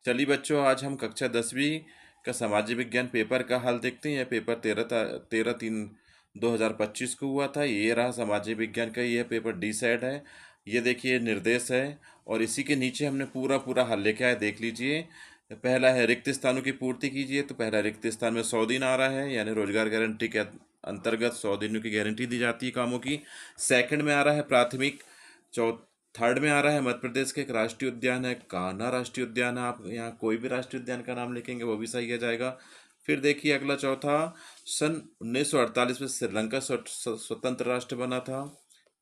चलिए बच्चों, आज हम कक्षा 10वीं का सामाजिक विज्ञान पेपर का हल देखते हैं। यह पेपर 13/3/2025 को हुआ था। ये रहा सामाजिक विज्ञान का, यह पेपर डी साइड है। ये देखिए निर्देश है और इसी के नीचे हमने पूरा पूरा हल लेके आया, देख लीजिए। पहला है रिक्त स्थानों की पूर्ति कीजिए। तो पहला रिक्त स्थान में 100 दिन आ रहा है, यानी रोजगार गारंटी के अंतर्गत 100 दिनों की गारंटी दी जाती है कामों की। सेकंड में आ रहा है प्राथमिक। चौ थर्ड में आ रहा है मध्य प्रदेश के एक राष्ट्रीय उद्यान है, कान्हा राष्ट्रीय उद्यान है। आप यहाँ कोई भी राष्ट्रीय उद्यान का नाम लिखेंगे वो भी सही आ जाएगा। फिर देखिए अगला चौथा, सन 1948 में श्रीलंका स्वतंत्र राष्ट्र बना था।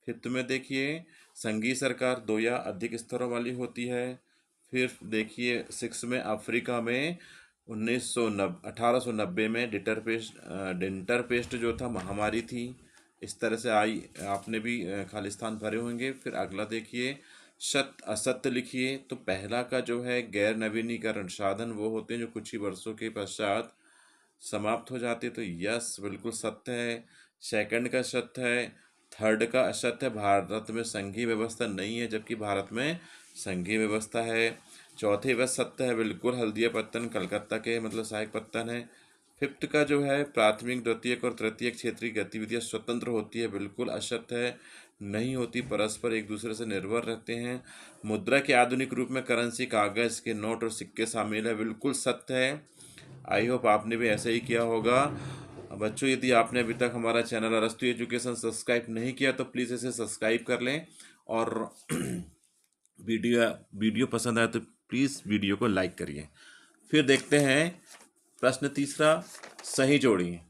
फिफ्थ में देखिए संघीय सरकार 2 या अधिक स्तरों वाली होती है। फिर देखिए सिक्स में अफ्रीका में 1890 में डिंटर पेस्ट जो था महामारी थी। इस तरह से आई, आपने भी खाली स्थान भरे होंगे। फिर अगला देखिए सत्य असत्य लिखिए। तो पहला का जो है गैर नवीनीकरण साधन वो होते हैं जो कुछ ही वर्षों के पश्चात समाप्त हो जाते, तो यस बिल्कुल सत्य है। सेकंड का सत्य है। थर्ड का असत्य है, भारत में संघीय व्यवस्था नहीं है जबकि भारत में संघीय व्यवस्था है। चौथे वह सत्य है, बिल्कुल हल्दिया पत्तन कलकत्ता के मतलब सहायक पत्तन है। फिफ्थ का जो है प्राथमिक द्वितीयक और तृतीयक क्षेत्रीय गतिविधियां स्वतंत्र होती है, बिल्कुल असत्य है, नहीं होती, परस्पर एक दूसरे से निर्भर रहते हैं। मुद्रा के आधुनिक रूप में करेंसी कागज के नोट और सिक्के शामिल है, बिल्कुल सत्य है। आई होप आपने भी ऐसा ही किया होगा। बच्चों, यदि आपने अभी तक हमारा चैनल अरस्तु एजुकेशन सब्सक्राइब नहीं किया तो प्लीज़ इसे सब्सक्राइब कर लें, और वीडियो वीडियो पसंद आए तो प्लीज़ वीडियो को लाइक करिए। फिर देखते हैं प्रश्न तीसरा, सही जोड़ी।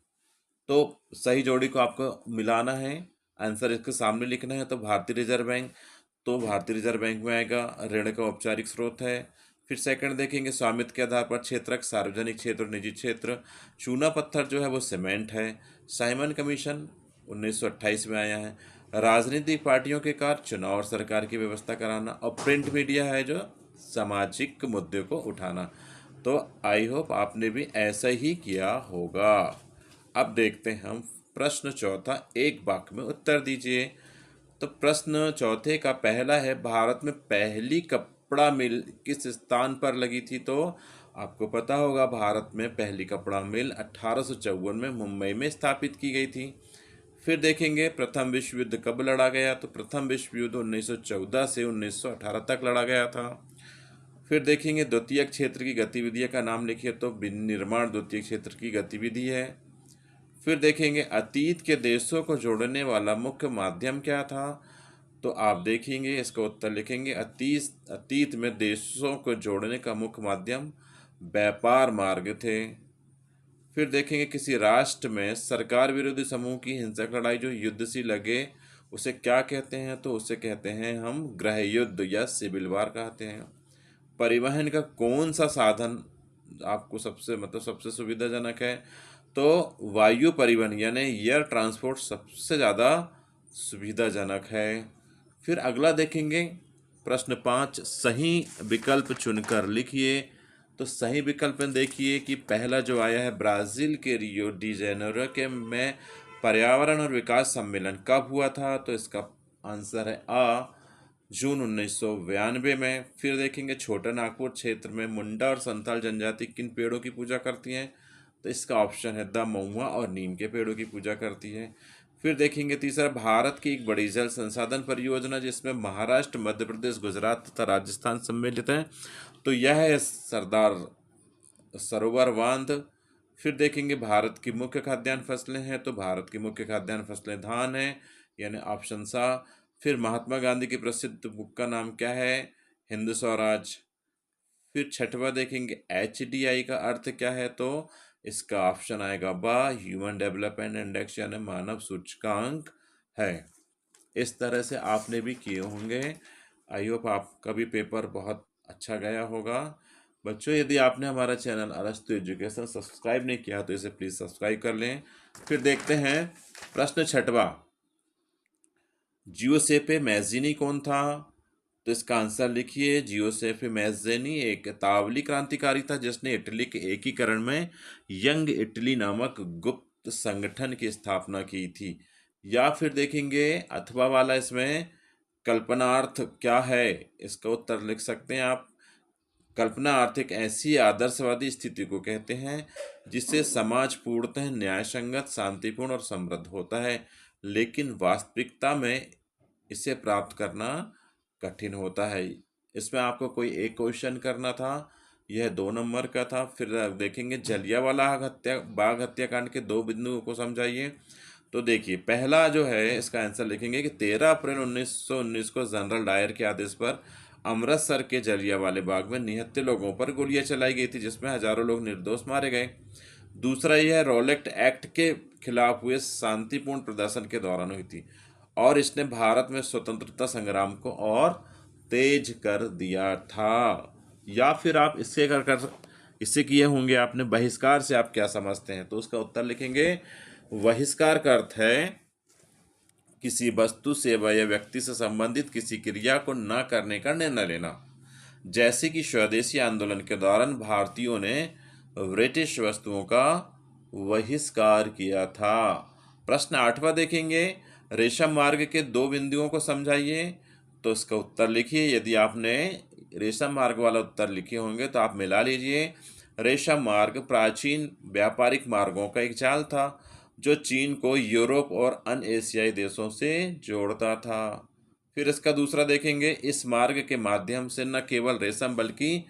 तो सही जोड़ी को आपको मिलाना है, आंसर इसके सामने लिखना है। तो भारतीय रिजर्व बैंक, तो भारतीय रिजर्व बैंक में आएगा, ऋण का औपचारिक स्रोत है। फिर सेकंड देखेंगे स्वामित्व के आधार पर क्षेत्रक, सार्वजनिक क्षेत्र और निजी क्षेत्र। चूना पत्थर जो है वो सीमेंट है। साइमन कमीशन 1928 में आया है। राजनीतिक पार्टियों के कार्य चुनाव और सरकार की व्यवस्था कराना। और प्रिंट मीडिया है जो सामाजिक मुद्दे को उठाना। तो आई होप आपने भी ऐसा ही किया होगा। अब देखते हैं हम प्रश्न चौथा, एक वाक्य में उत्तर दीजिए। तो प्रश्न चौथे का पहला है, भारत में पहली कपड़ा मिल किस स्थान पर लगी थी? तो आपको पता होगा भारत में पहली कपड़ा मिल 1854 में मुंबई में स्थापित की गई थी। फिर देखेंगे प्रथम विश्व युद्ध कब लड़ा गया? तो प्रथम विश्व युद्ध 1914 से 1918 तक लड़ा गया था। फिर देखेंगे द्वितीय क्षेत्र की गतिविधियों का नाम लिखिए। तो विनिर्माण द्वितीय क्षेत्र की गतिविधि है। फिर देखेंगे अतीत के देशों को जोड़ने वाला मुख्य माध्यम क्या था? तो आप देखेंगे इसका उत्तर लिखेंगे, अतीत में देशों को जोड़ने का मुख्य माध्यम व्यापार मार्ग थे। फिर देखेंगे किसी राष्ट्र में सरकार विरोधी समूह की हिंसक लड़ाई जो युद्ध सी लगे उसे क्या कहते हैं? तो उसे कहते हैं हम गृह युद्ध या सिविल वार कहते हैं। परिवहन का कौन सा साधन आपको सबसे सुविधाजनक है? तो वायु परिवहन यानी एयर ट्रांसपोर्ट सबसे ज़्यादा सुविधाजनक है। फिर अगला देखेंगे प्रश्न 5, सही विकल्प चुनकर लिखिए। तो सही विकल्प में देखिए कि पहला जो आया है, ब्राज़ील के रियो डी जेनेरो के में पर्यावरण और विकास सम्मेलन कब हुआ था? तो इसका आंसर है आ, जून 1992 में। फिर देखेंगे छोटा नागपुर क्षेत्र में मुंडा और संथाल जनजाति किन पेड़ों की पूजा करती हैं? तो इसका ऑप्शन है द महुआ और नीम के पेड़ों की पूजा करती है। फिर देखेंगे तीसरा, भारत की एक बड़ी जल संसाधन परियोजना जिसमें महाराष्ट्र, मध्य प्रदेश, गुजरात तथा राजस्थान सम्मिलित हैं, तो यह है सरदार सरोवर बांध। फिर देखेंगे भारत की मुख्य खाद्यान्न फसलें हैं, तो भारत की मुख्य खाद्यान्न फसलें धान है, यानी ऑप्शन सा। फिर महात्मा गांधी की प्रसिद्ध बुक का नाम क्या है? हिंद स्वराज। फिर छठवा देखेंगे HDI का अर्थ क्या है? तो इसका ऑप्शन आएगा बा, ह्यूमन डेवलपमेंट इंडेक्स यानी मानव सूचकांक है। इस तरह से आपने भी किए होंगे। आई होप आपका भी पेपर बहुत अच्छा गया होगा। बच्चों, यदि आपने हमारा चैनल अरस्तु एजुकेशन सब्सक्राइब नहीं किया तो इसे प्लीज़ सब्सक्राइब कर लें। फिर देखते हैं प्रश्न छठवा, जियोसेपे मैज़िनी कौन था? तो इसका आंसर लिखिए, जियोसेफे मैज़ेनी एक इतालवी क्रांतिकारी था जिसने इटली के एकीकरण में यंग इटली नामक गुप्त संगठन की स्थापना की थी। या फिर देखेंगे अथवा वाला, इसमें कल्पनार्थ क्या है? इसका उत्तर लिख सकते हैं आप, कल्पना अर्थ एक ऐसी आदर्शवादी स्थिति को कहते हैं जिससे समाज पूर्णतः न्यायसंगत, शांतिपूर्ण और समृद्ध होता है, लेकिन वास्तविकता में इसे प्राप्त करना कठिन होता है। इसमें आपको कोई एक क्वेश्चन करना था, यह 2 नंबर का था। फिर देखेंगे जलियांवाला बाग हत्याकांड के 2 बिंदुओं को समझाइए। तो देखिए, पहला जो है इसका आंसर लिखेंगे कि 13 अप्रैल 1919 को जनरल डायर के आदेश पर अमृतसर के जलियांवाले बाग में निहत्थे लोगों पर गोलियां चलाई गई थी, जिसमें हजारों लोग निर्दोष मारे गए। दूसरा यह रॉलेट एक्ट के खिलाफ हुए शांतिपूर्ण प्रदर्शन के दौरान हुई थी और इसने भारत में स्वतंत्रता संग्राम को और तेज कर दिया था। या फिर आप इससे किए होंगे आपने, बहिष्कार से आप क्या समझते हैं? तो उसका उत्तर लिखेंगे, बहिष्कार का अर्थ है किसी वस्तु, सेवा या व्यक्ति से संबंधित किसी क्रिया को न करने का निर्णय लेना। जैसे कि स्वदेशी आंदोलन के दौरान भारतीयों ने ब्रिटिश वस्तुओं का बहिष्कार किया था। प्रश्न 8वां देखेंगे, रेशम मार्ग के 2 बिंदुओं को समझाइए। तो इसका उत्तर लिखिए। यदि आपने रेशम मार्ग वाला उत्तर लिखे होंगे तो आप मिला लीजिए। रेशम मार्ग प्राचीन व्यापारिक मार्गों का एक जाल था जो चीन को यूरोप और अन्य एशियाई देशों से जोड़ता था। फिर इसका दूसरा देखेंगे, इस मार्ग के माध्यम से न केवल रेशम बल्कि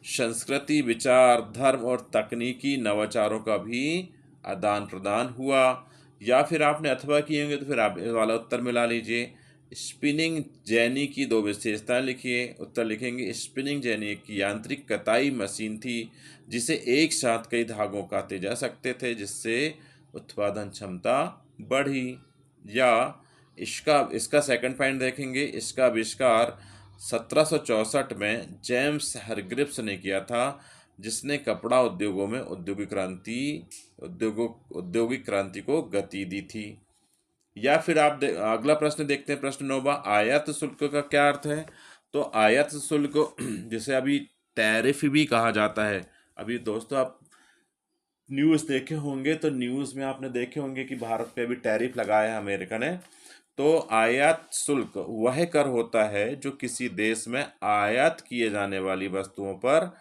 संस्कृति, विचार, धर्म और तकनीकी नवाचारों का भी आदान प्रदान हुआ। या फिर आपने अथवा किए होंगे तो फिर आप ये वाला उत्तर मिला लीजिए। स्पिनिंग जेनी की 2 विशेषताएं लिखिए। उत्तर लिखेंगे, स्पिनिंग जेनी एक यांत्रिक कताई मशीन थी जिसे एक साथ कई धागों काटे जा सकते थे, जिससे उत्पादन क्षमता बढ़ी। या इसका इसका सेकंड पॉइंट देखेंगे, इसका आविष्कार 1764 में जेम्स हरग्रिप्स ने किया था, जिसने कपड़ा उद्योगों में औद्योगिक क्रांति को गति दी थी। या फिर आप अगला प्रश्न देखते हैं, प्रश्न 9वां, आयात शुल्क का क्या अर्थ है? तो आयात शुल्क जिसे अभी टैरिफ भी कहा जाता है। अभी दोस्तों आप न्यूज़ देखे होंगे तो न्यूज़ में आपने देखे होंगे कि भारत पे अभी टैरिफ लगाया है अमेरिका ने। तो आयात शुल्क वह कर होता है जो किसी देश में आयात किए जाने वाली वस्तुओं पर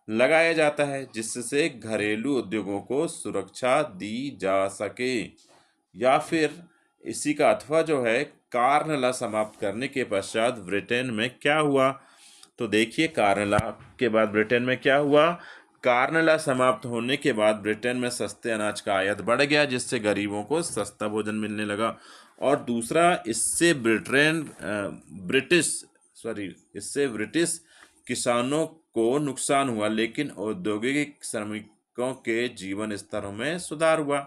लगाया जाता है, जिससे घरेलू उद्योगों को सुरक्षा दी जा सके। या फिर इसी का अथवा जो है, कार्नला समाप्त करने के पश्चात ब्रिटेन में क्या हुआ? तो देखिए, कार्नला के बाद ब्रिटेन में क्या हुआ? कार्नला समाप्त होने के बाद ब्रिटेन में सस्ते अनाज का आयात बढ़ गया, जिससे गरीबों को सस्ता भोजन मिलने लगा। और दूसरा, इससे ब्रिटिश किसानों को नुकसान हुआ, लेकिन औद्योगिक श्रमिकों के जीवन स्तरों में सुधार हुआ।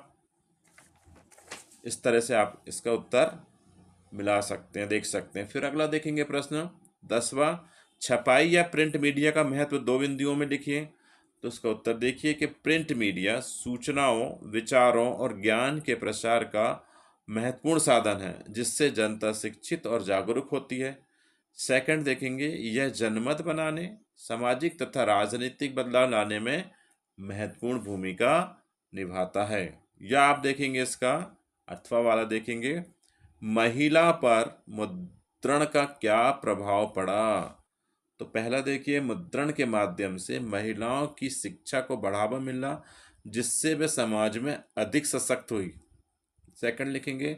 इस तरह से आप इसका उत्तर मिला सकते हैं, देख सकते हैं। फिर अगला देखेंगे प्रश्न 10वां, छपाई या प्रिंट मीडिया का महत्व 2 बिंदुओं में लिखिए। तो इसका उत्तर देखिए कि प्रिंट मीडिया सूचनाओं, विचारों और ज्ञान के प्रसार का महत्वपूर्ण साधन है, जिससे जनता शिक्षित और जागरूक होती है। सेकंड देखेंगे, यह जनमत बनाने, सामाजिक तथा राजनीतिक बदलाव लाने में महत्वपूर्ण भूमिका निभाता है। या आप देखेंगे इसका अथवा वाला देखेंगे, महिला पर मुद्रण का क्या प्रभाव पड़ा? तो पहला देखिए, मुद्रण के माध्यम से महिलाओं की शिक्षा को बढ़ावा मिला, जिससे वे समाज में अधिक सशक्त हुई। सेकंड लिखेंगे,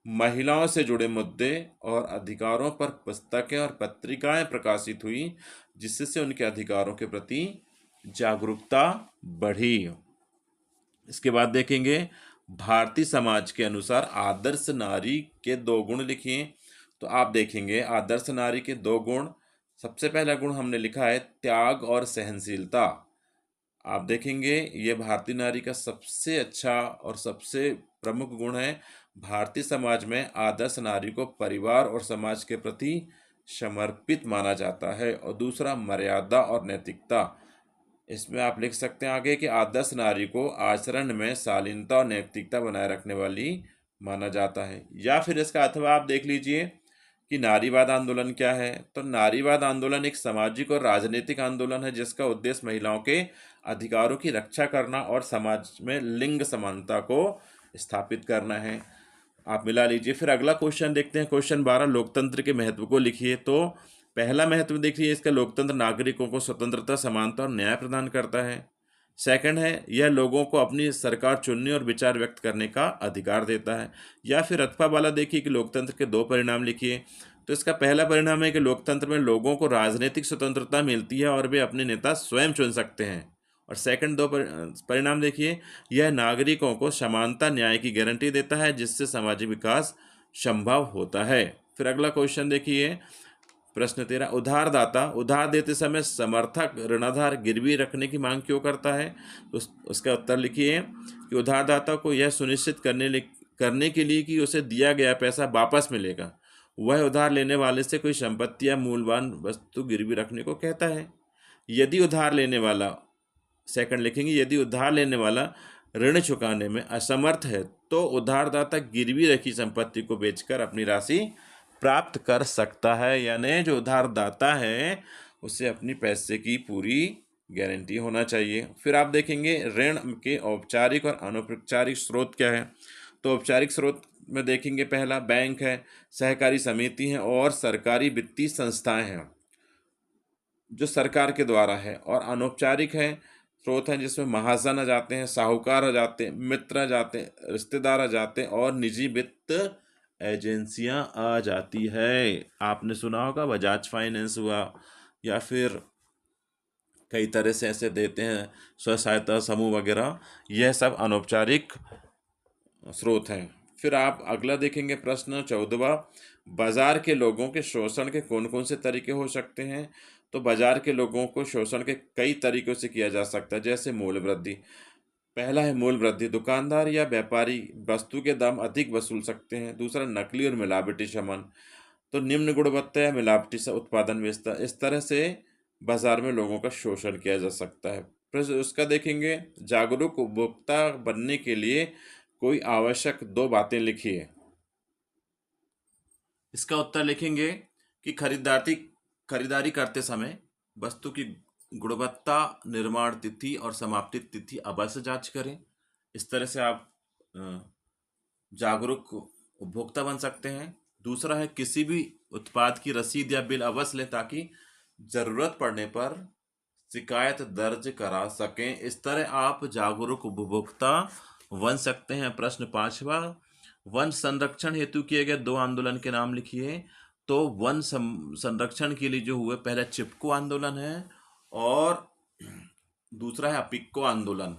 महिलाओं से जुड़े मुद्दे और अधिकारों पर पुस्तकें और पत्रिकाएं प्रकाशित हुई, जिससे उनके अधिकारों के प्रति जागरूकता बढ़ी। इसके बाद देखेंगे, भारतीय समाज के अनुसार आदर्श नारी के 2 गुण लिखिए। तो आप देखेंगे आदर्श नारी के 2 गुण, सबसे पहला गुण हमने लिखा है त्याग और सहनशीलता। आप देखेंगे ये भारतीय नारी का सबसे अच्छा और सबसे प्रमुख गुण है। भारतीय समाज में आदर्श नारी को परिवार और समाज के प्रति समर्पित माना जाता है। और दूसरा, मर्यादा और नैतिकता। इसमें आप लिख सकते हैं आगे कि आदर्श नारी को आचरण में शालीनता और नैतिकता बनाए रखने वाली माना जाता है। या फिर इसका अथवा आप देख लीजिए कि नारीवाद आंदोलन क्या है। तो नारीवाद आंदोलन एक सामाजिक और राजनीतिक आंदोलन है, जिसका उद्देश्य महिलाओं के अधिकारों की रक्षा करना और समाज में लिंग समानता को स्थापित करना है। आप मिला लीजिए। फिर अगला क्वेश्चन देखते हैं, क्वेश्चन 12, लोकतंत्र के महत्व को लिखिए। तो पहला महत्व देखिए इसका, लोकतंत्र नागरिकों को स्वतंत्रता, समानता और न्याय प्रदान करता है। सेकंड है, यह लोगों को अपनी सरकार चुनने और विचार व्यक्त करने का अधिकार देता है। या फिर अथवा वाला देखिए कि लोकतंत्र के दो परिणाम लिखिए। तो इसका पहला परिणाम है कि लोकतंत्र में लोगों को राजनीतिक स्वतंत्रता मिलती है और वे अपने नेता स्वयं चुन सकते हैं। और सेकंड दो परिणाम देखिए, यह नागरिकों को समानता, न्याय की गारंटी देता है, जिससे सामाजिक विकास संभव होता है। फिर अगला क्वेश्चन देखिए, प्रश्न 13, उधारदाता उधार देते समय समर्थक ऋणाधार गिरवी रखने की मांग क्यों करता है? तो उसका उत्तर लिखिए कि उधारदाता को यह सुनिश्चित करने के लिए कि उसे दिया गया पैसा वापस मिलेगा, वह उधार लेने वाले से कोई संपत्ति या मूल्यवान वस्तु गिरवी रखने को कहता है। यदि उधार लेने वाला, सेकंड लिखेंगे, यदि उधार लेने वाला ऋण चुकाने में असमर्थ है तो उधारदाता गिरवी रखी संपत्ति को बेचकर अपनी राशि प्राप्त कर सकता है। यानी जो उधारदाता है उसे अपनी पैसे की पूरी गारंटी होना चाहिए। फिर आप देखेंगे ऋण के औपचारिक और अनौपचारिक स्रोत क्या है। तो औपचारिक स्रोत में देखेंगे, पहला बैंक है, सहकारी समिति है और सरकारी वित्तीय संस्थाएं हैं जो सरकार के द्वारा है। और अनौपचारिक है, स्रोत हैं जिसमें महाजन आ जाते हैं, साहूकार आ जाते हैं, मित्र आ जाते हैं, रिश्तेदार आ जाते हैं और निजी वित्त एजेंसियां आ जाती है। आपने सुना होगा बजाज फाइनेंस हुआ, या फिर कई तरह से ऐसे देते हैं स्व सहायता समूह वगैरह, यह सब अनौपचारिक स्रोत हैं। फिर आप अगला देखेंगे प्रश्न 14वां, बाजार के लोगों के शोषण के कौन कौन से तरीके हो सकते हैं। तो बाजार के लोगों को शोषण के कई तरीकों से किया जा सकता है, जैसे मूल्य वृद्धि। पहला है मूल्य वृद्धि, दुकानदार या व्यापारी वस्तु के दाम अधिक वसूल सकते हैं। दूसरा, नकली और मिलावटी सामान, तो निम्न गुणवत्ता या मिलावटी से उत्पादन बेचता है। इस तरह से बाजार में लोगों का शोषण किया जा सकता है। फिर उसका देखेंगे, जागरूक उपभोक्ता बनने के लिए कोई आवश्यक दो बातें लिखिए। इसका उत्तर लिखेंगे कि खरीदारी करते समय वस्तु की गुणवत्ता, निर्माण तिथि और समाप्ति तिथि अवश्य जांच करें। इस तरह से आप जागरूक उपभोक्ता बन सकते हैं। दूसरा है, किसी भी उत्पाद की रसीद या बिल अवश्य लें ताकि जरूरत पड़ने पर शिकायत दर्ज करा सकें। इस तरह आप जागरूक उपभोक्ता बन सकते हैं। प्रश्न 5वां, वन संरक्षण हेतु किए गए दो आंदोलन के नाम लिखिए। तो वन संरक्षण के लिए जो हुए, पहला चिपको आंदोलन है और दूसरा है अपिक्को आंदोलन।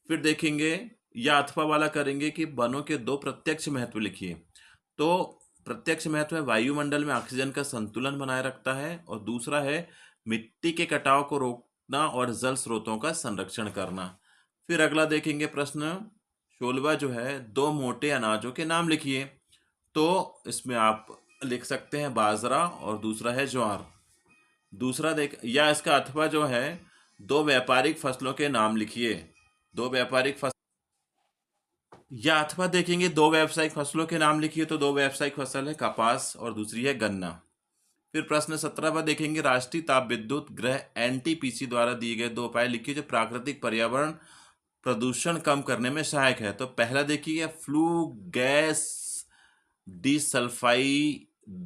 फिर देखेंगे या अथवा वाला करेंगे कि वनों के दो प्रत्यक्ष महत्व लिखिए। तो प्रत्यक्ष महत्व है वायुमंडल में ऑक्सीजन का संतुलन बनाए रखता है, और दूसरा है मिट्टी के कटाव को रोकना और जल स्रोतों का संरक्षण करना। फिर अगला देखेंगे प्रश्न 16वां जो है, दो मोटे अनाजों के नाम लिखिए। तो इसमें आप लिख सकते हैं बाजरा और दूसरा है ज्वार। दूसरा या इसका अथवा जो है, दो व्यापारिक फसलों के नाम लिखिए। दो व्यापारिक फसल, या अथवा देखेंगे दो व्यावसायिक फसलों के नाम लिखिए। तो दो व्यावसायिक फसल है कपास और दूसरी है गन्ना। फिर प्रश्न 17वां देखेंगे, राष्ट्रीय ताप विद्युत गृह एनटीपीसी द्वारा दिए गए दो उपाय लिखिए जो प्राकृतिक पर्यावरण प्रदूषण कम करने में सहायक है। तो पहला देखिए, फ्लू गैस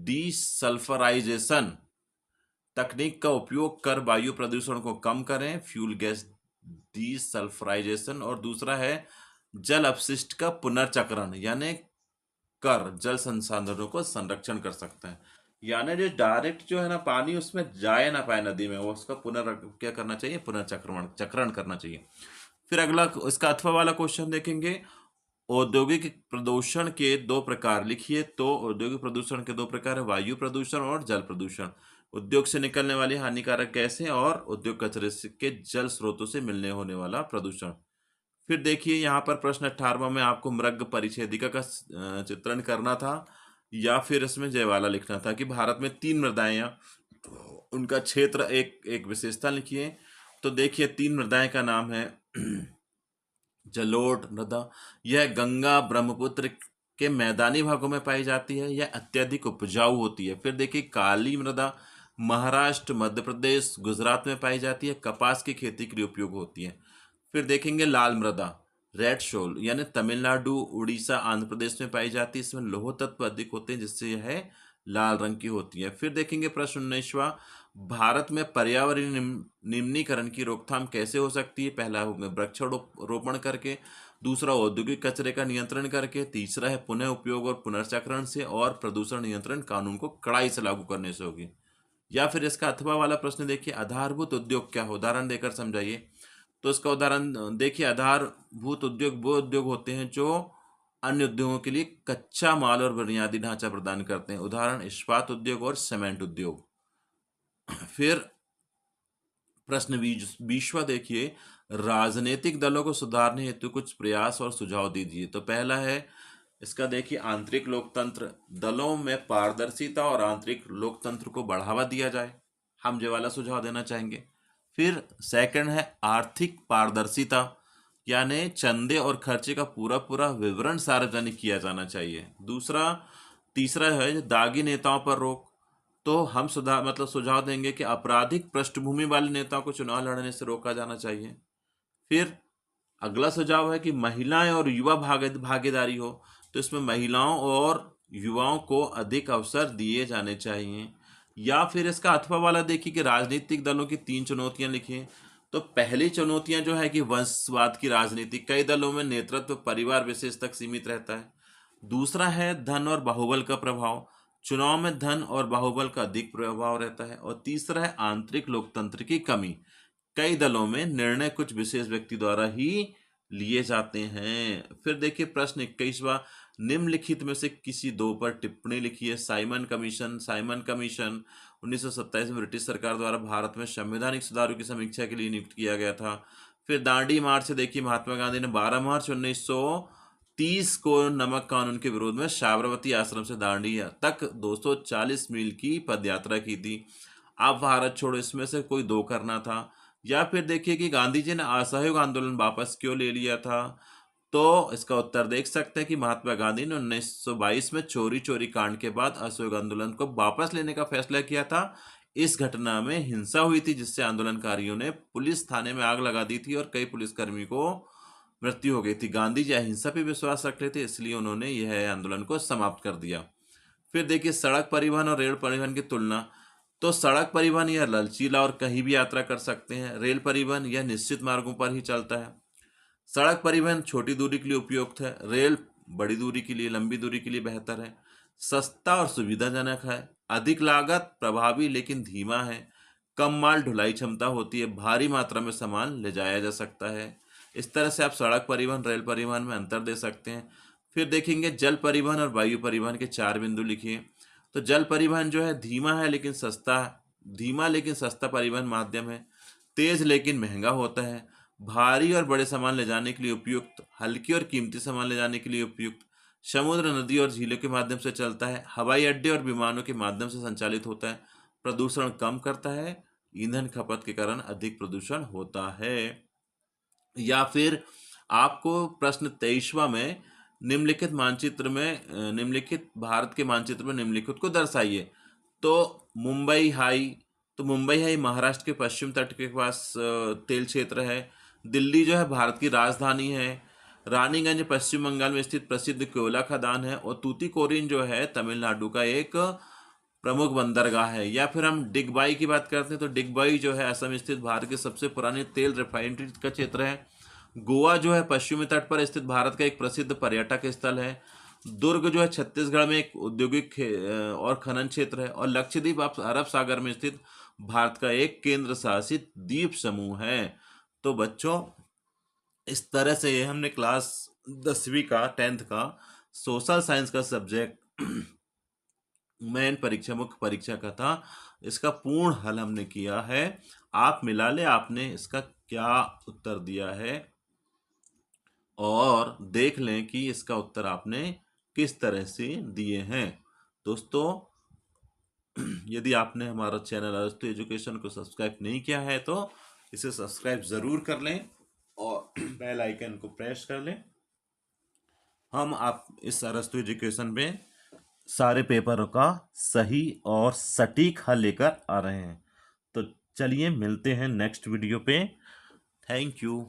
डिसल्फराइजेशन तकनीक का उपयोग कर वायु प्रदूषण को कम करें, फ्यूल गैस डिसल्फराइजेशन। और दूसरा है जल अपशिष्ट का पुनर्चक्रण, यानी कर जल संसाधनों को संरक्षण कर सकता है। यानी जो डायरेक्ट जो है ना पानी उसमें जाए ना पाए नदी में, वो उसका क्या करना चाहिए, चक्रण करना चाहिए। फिर अगला इसका अथवा वाला क्वेश्चन देखेंगे, औद्योगिक प्रदूषण के दो प्रकार लिखिए। तो औद्योगिक प्रदूषण के दो प्रकार है, वायु प्रदूषण और जल प्रदूषण। उद्योग से निकलने वाली हानिकारक गैसें और उद्योग कचरे के जल स्रोतों से मिलने होने वाला प्रदूषण। फिर देखिए यहाँ पर प्रश्न 18वां में आपको मृग परिच्छेदिका का चित्रण करना था, या फिर इसमें जयवाला लिखना था कि भारत में 3 मृदाएं, उनका क्षेत्र एक विशेषता लिखिए। तो देखिए 3 मृदाएं का नाम है जलोढ़ मृदा, यह गंगा ब्रह्मपुत्र के मैदानी भागों में पाई जाती है, यह अत्यधिक उपजाऊ होती है। फिर देखिए काली मृदा महाराष्ट्र, मध्य प्रदेश, गुजरात में पाई जाती है, कपास की खेती के लिए उपयोग होती है। फिर देखेंगे लाल मृदा रेड शोल, यानी तमिलनाडु, उड़ीसा, आंध्र प्रदेश में पाई जाती है, इसमें लौह तत्व अधिक होते हैं जिससे यह लाल रंग की होती है। फिर देखेंगे प्रश्न 19वां, भारत में पर्यावरणीय निम्नीकरण की रोकथाम कैसे हो सकती है? पहला होगा वृक्षारोपण करके, दूसरा औद्योगिक कचरे का नियंत्रण करके, तीसरा है पुनः उपयोग और पुनर्चक्रण से, और प्रदूषण नियंत्रण कानून को कड़ाई से लागू करने से होगी। या फिर इसका अथवा वाला प्रश्न देखिए, आधारभूत उद्योग क्या हो, उदाहरण देकर समझाइए। तो इसका उदाहरण देखिए, आधारभूत उद्योग वो उद्योग होते हैं जो अन्य उद्योगों के लिए कच्चा माल और बुनियादी ढांचा प्रदान करते हैं, उदाहरण इस्पात उद्योग और सीमेंट उद्योग। फिर प्रश्न 20वां देखिए, राजनीतिक दलों को सुधारने हेतु कुछ प्रयास और सुझाव दीजिए। तो पहला है इसका देखिए, आंतरिक लोकतंत्र, दलों में पारदर्शिता और आंतरिक लोकतंत्र को बढ़ावा दिया जाए, हम ये वाला सुझाव देना चाहेंगे। फिर सेकंड है आर्थिक पारदर्शिता, यानी चंदे और खर्चे का पूरा पूरा विवरण सार्वजनिक किया जाना चाहिए। तीसरा है दागी नेताओं पर रोक, तो हम सुझाव देंगे कि आपराधिक पृष्ठभूमि वाले नेताओं को चुनाव लड़ने से रोका जाना चाहिए। फिर अगला सुझाव है कि महिलाएं और युवा भागीदारी हो, तो इसमें महिलाओं और युवाओं को अधिक अवसर दिए जाने चाहिए। या फिर इसका अथवा वाला देखिए कि राजनीतिक दलों की 3 चुनौतियां लिखिए। तो पहली चुनौतियां जो है कि वंशवाद की राजनीति, कई दलों में नेतृत्व परिवार विशेष तक सीमित रहता है। दूसरा है धन और बाहुबल का प्रभाव, चुनाव में धन और बाहुबल का अधिक प्रभाव रहता है। और तीसरा है आंतरिक लोकतंत्र की कमी, कई दलों में निर्णय कुछ विशेष व्यक्ति द्वारा ही लिए जाते हैं। फिर देखिए प्रश्न 21वां, निम्नलिखित में से किसी दो पर टिप्पणी लिखिए। साइमन कमीशन 1927 में ब्रिटिश सरकार द्वारा भारत में संवैधानिक सुधारों की समीक्षा के लिए नियुक्त किया गया था। फिर दांडी मार्च से देखिए, महात्मा गांधी ने 12 मार्च 1930 को नमक कानून के विरोध में साबरमती आश्रम से दांडी तक 240 मील की पदयात्रा की थी। आप भारत छोड़ो, इसमें से कोई दो करना था। या फिर देखिए कि गांधी जी ने असहयोग आंदोलन वापस क्यों ले लिया था? तो इसका उत्तर देख सकते हैं कि महात्मा गांधी ने 1922 में चोरी कांड के बाद असहयोग आंदोलन को वापस लेने का फैसला किया था। इस घटना में हिंसा हुई थी, जिससे आंदोलनकारियों ने पुलिस थाने में आग लगा दी थी और कई पुलिसकर्मी को मृत्यु हो गई थी। गांधी जी अहिंसा पे विश्वास रखते थे, इसलिए उन्होंने यह आंदोलन को समाप्त कर दिया। फिर देखिए सड़क परिवहन और रेल परिवहन की तुलना। तो सड़क परिवहन यह लचीला और कहीं भी यात्रा कर सकते हैं। रेल परिवहन यह निश्चित मार्गों पर ही चलता है। सड़क परिवहन छोटी दूरी के लिए उपयुक्त है, रेल बड़ी दूरी के लिए, लंबी दूरी के लिए बेहतर है। सस्ता और सुविधाजनक है, अधिक लागत, प्रभावी लेकिन धीमा है, कम माल ढुलाई क्षमता होती है, भारी मात्रा में सामान ले जाया जा सकता है। इस तरह से आप सड़क परिवहन रेल परिवहन में अंतर दे सकते हैं। फिर देखेंगे जल परिवहन और वायु परिवहन के 4 बिंदु लिखिए। तो जल परिवहन जो है धीमा लेकिन सस्ता परिवहन माध्यम है, तेज लेकिन महंगा होता है, भारी और बड़े सामान ले जाने के लिए उपयुक्त, हल्की और कीमती सामान ले जाने के लिए उपयुक्त, समुद्र, नदी और झीलों के माध्यम से चलता है, हवाई अड्डे और विमानों के माध्यम से संचालित होता है, प्रदूषण कम करता है, ईंधन खपत के कारण अधिक प्रदूषण होता है। या फिर आपको प्रश्न 23वां में निम्नलिखित भारत के मानचित्र में निम्नलिखित को दर्शाइए। तो मुंबई हाई महाराष्ट्र के पश्चिम तट के पास तेल क्षेत्र है। दिल्ली जो है भारत की राजधानी है। रानीगंज पश्चिम बंगाल में स्थित प्रसिद्ध कोयला खदान है। और तूतीकोरिन जो है तमिलनाडु का एक प्रमुख बंदरगाह है। या फिर हम डिगबाई की बात करते हैं, तो डिगबाई जो है असम स्थित भारत के सबसे पुराने तेल रिफाइनरी का क्षेत्र है। गोवा जो है पश्चिमी तट पर स्थित भारत का एक प्रसिद्ध पर्यटक स्थल है। दुर्ग जो है छत्तीसगढ़ में एक औद्योगिक और खनन क्षेत्र है। और लक्षद्वीप अरब सागर में स्थित भारत का एक केंद्र शासित द्वीप समूह है। तो बच्चों, इस तरह से हमने क्लास 10वीं का 10th का सोशल साइंस का सब्जेक्ट मुख्य परीक्षा का था, इसका पूर्ण हल हमने किया है। आप मिला ले आपने इसका क्या उत्तर दिया है और देख लें कि इसका उत्तर आपने किस तरह से दिए हैं। दोस्तों, यदि आपने हमारा चैनल अरस्तु एजुकेशन को सब्सक्राइब नहीं किया है तो इसे सब्सक्राइब ज़रूर कर लें और बेल आइकन को प्रेस कर लें। हम आप इस अरस्तु एजुकेशन में सारे पेपरों का सही और सटीक हल लेकर आ रहे हैं। तो चलिए मिलते हैं नेक्स्ट वीडियो पे। Thank you.